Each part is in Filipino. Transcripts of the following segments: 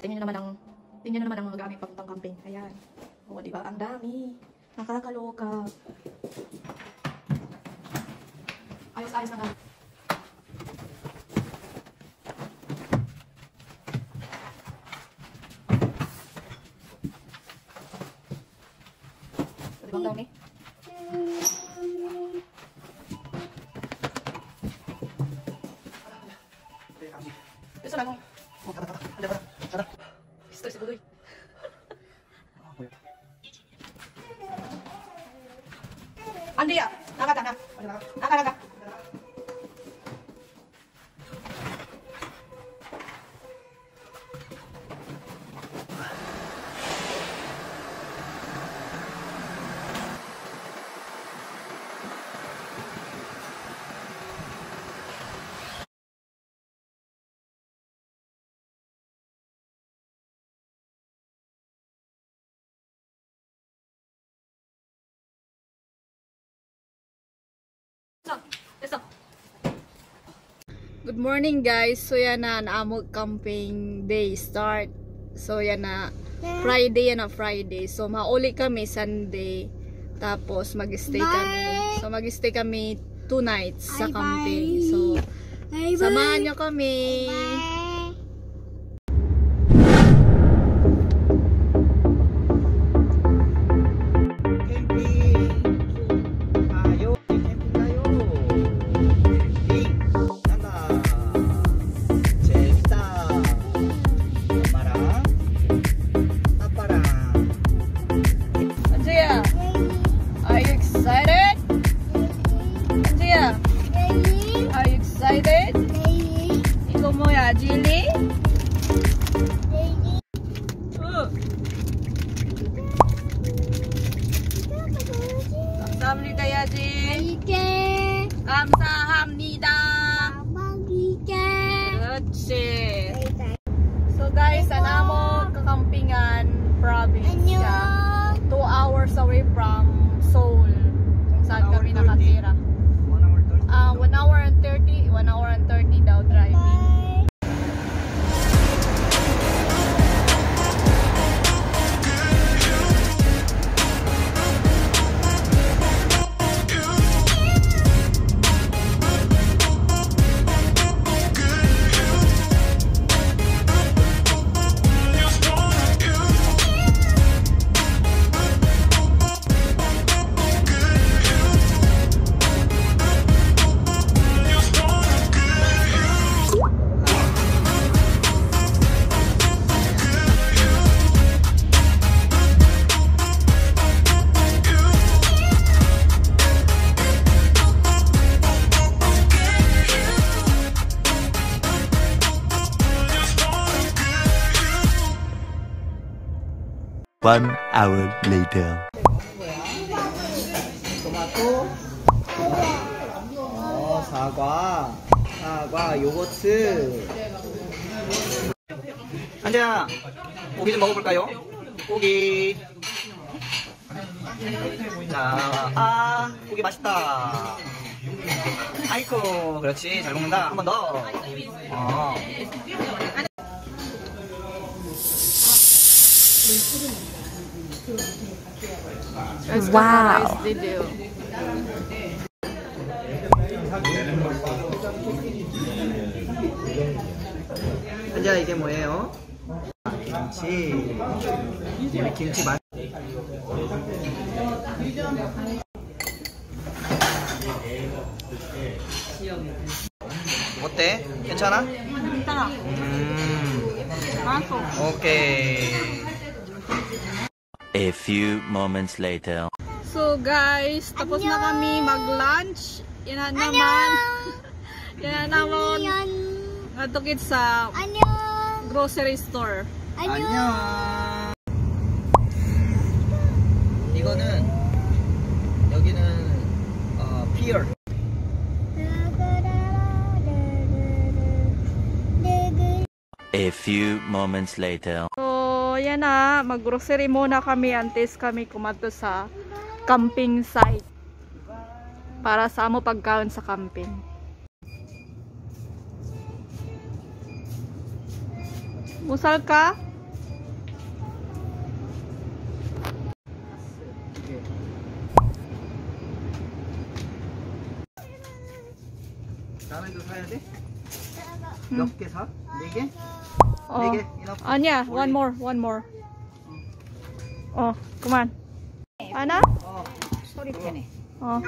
tingnan nyo naman ang mga gamit papuntang camping. Ayan. O, diba? Ang dami. Nakakaloka. Ayos-ayos na nga. Diba ang dami? Gusto na mo. Stress si Budoy. Andi ya, naga. Good morning guys. So yan na naamog camping day start. So yan na Friday. So mauli kami Sunday. Tapos mag-stay kami. So mag-stay kami 2 nights sa camping. So samahan nyo kami. Ikaw mo ya, Jilly? 감사합니다 야지. 감사합니다. 그렇지. So guys, anamo kakampingan province siya. 2 hours away from Seoul. Kung saan kami nakatira. 1 hour and 30 daw driving. One hour later. 토마토, 사과, 요거트. 한재야, 고기 좀 먹어볼까요? 고기. 자, 고기 맛있다. 아이쿠, 그렇지, 잘 먹는다. 한 번 더. Wow. Video. 한재야, 이게 뭐예요? 김치. 우리 김치 맛. 어때? 괜찮아? 괜찮아. 맛있어. 오케이. A few moments later. So guys, tapos na kami mag-lunch. Yan na naman. Natukit sa grocery store. 안녕. 이거는 여기는 피어. A few moments later. So, yan na. Mag-grocery muna kami antes kami kumato sa camping site. Para sa amo pagkaon sa camping. Musal ka? 사야 돼? 몇 개 사? 4개? Oh. 4개? enough? Anya, one more. Oh, come on. Ana? 소리편에. Oh.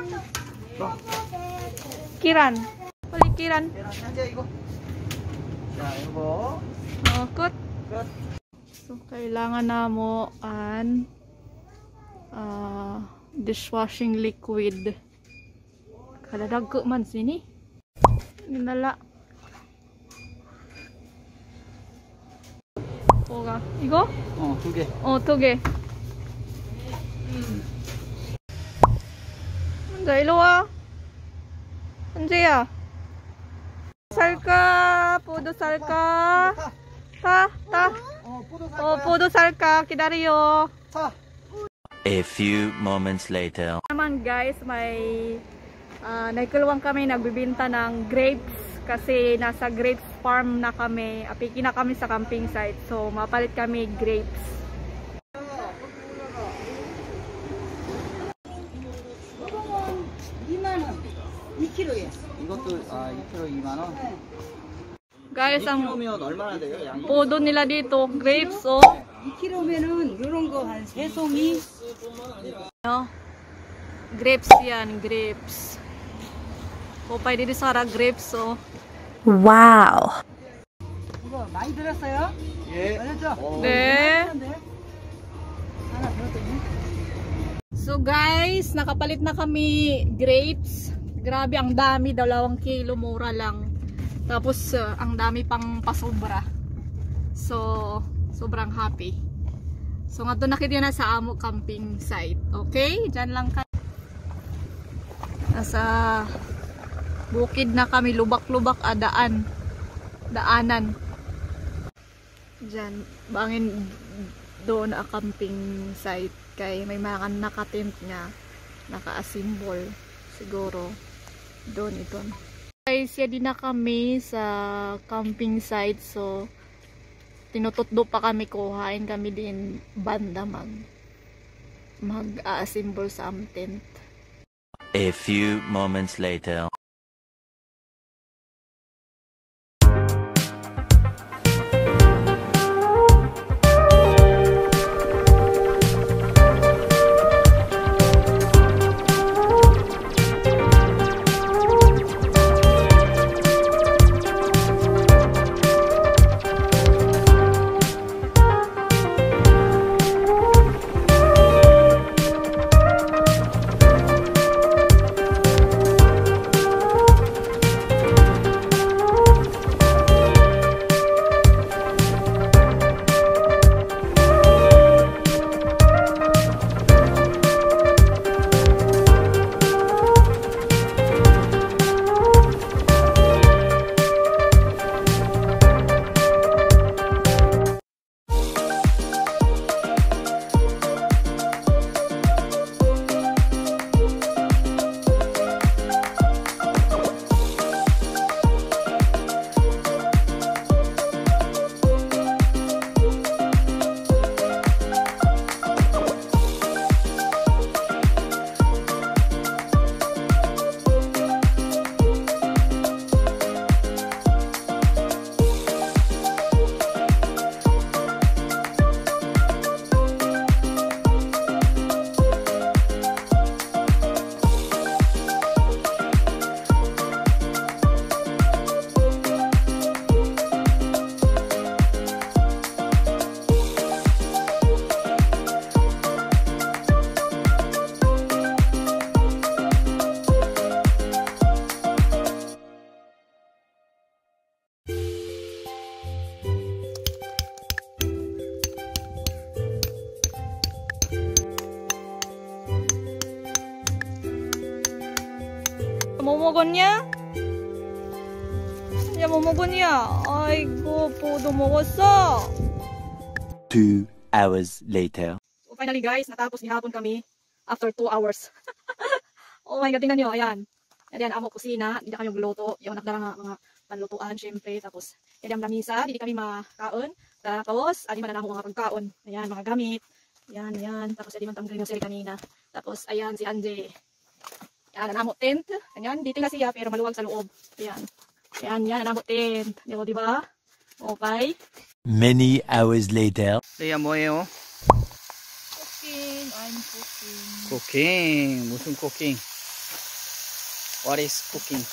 Kiran. Pali Kiran. 현재 이거. 자, 이거. Oh, good. 끝. So, kailangan na mo an dishwashing liquid. Kadadag ko man sini. Ginala. 뭐가? 이거? 2개. 두 개. 현재 일로 와. 현재야. 살까? 포도 살까? 타. 포도 살까? 기다려. 사. A few moments later. Naman guys, may nagkulwang kami nagbibenta ng grapes kasi nasa grapes farm na kami. Apiki na kami sa camping site. So, mapalit kami grapes. 이것도 2kg 2만 원. Guys, ang 2kg면 얼마나 돼요? 양이? podo nila dito, grapes oh. 2kg면은 요런 거 한 3송이. No? Grapes yan, grapes. O, pwede din sa grapes oh. 이거 많이 들었어요? 예. 알았죠? 네. 하나 들었더니. So guys, nakapalit na kami grapes. Grabe, ang dami, 2 kilo, mura lang. Tapos ang dami pang pasobra. So, sobrang happy. So nga doon nakita na sa amo camping site. Okay? Diyan lang kayo. Nasa bukid na kami, lubak-lubak daanan. Diyan, bangin doon ang camping site. Kay may mga nakatent nga, naka-assemble siguro doon ito. Guys, yadi na kami sa camping site. So, tinututdo pa kami, kuhain kami din banda mag-assemble sa tent. A few moments later. Mau makan niya? Ya mau makan niya? Aiko, podo 먹었어. 2 hours later. So finally guys, natapos gihapon kami after 2 hours. Oh my god, tingnan nyo, ayan. Ayan, amo kusina, hindi kami magluto. Yung nagdala mga panlutuan, syempre. Tapos, yan ang lamisa, hindi kami makaon. Tapos, adi man na ako mga pagkaon. Ayan, mga gamit. Ayan. Tapos, adi man tang grocery kanina. Tapos, ayan, si Anje. Ayan, ang amo tent. Ayan, dito na siya, pero maluwag sa loob. Ayan. Yan, nabot din. Diba? Okay. Many hours later. 레이야 뭐예요? Cooking, I'm cooking. 쿠킹. 무슨 쿠킹? What is cooking?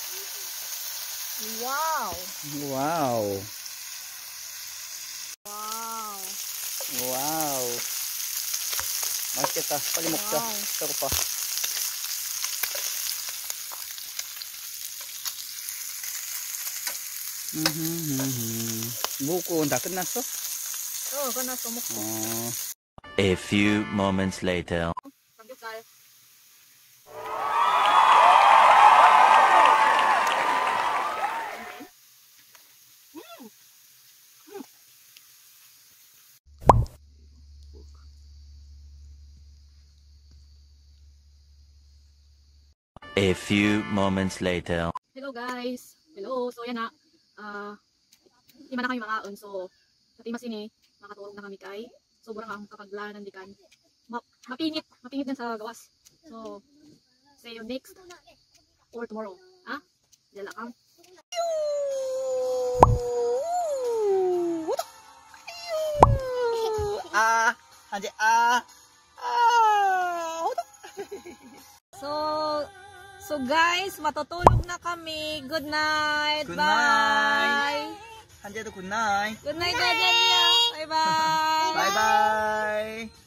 Wow! 와우. Wow! 와우. 맛있겠다. 빨리 먹자. 와우. 배고파. 무국은 다 끝났어? 끝났어, 먹고. A few moments later. 삼겹살. A few moments later. Hello guys. Hello. So yan na. Lima na kami mga on. So sa timas ini makatulog na kami kay. Sobrang ang kapaglanan di kan. Mapinit yan sa gawas. So see you next or tomorrow. Ha? Dala kang. 한지 So guys, matutulog na kami. Good night. Good Bye. night. 한지도 굿나잇. Good night, Gadelia. Bye bye. 바이바이.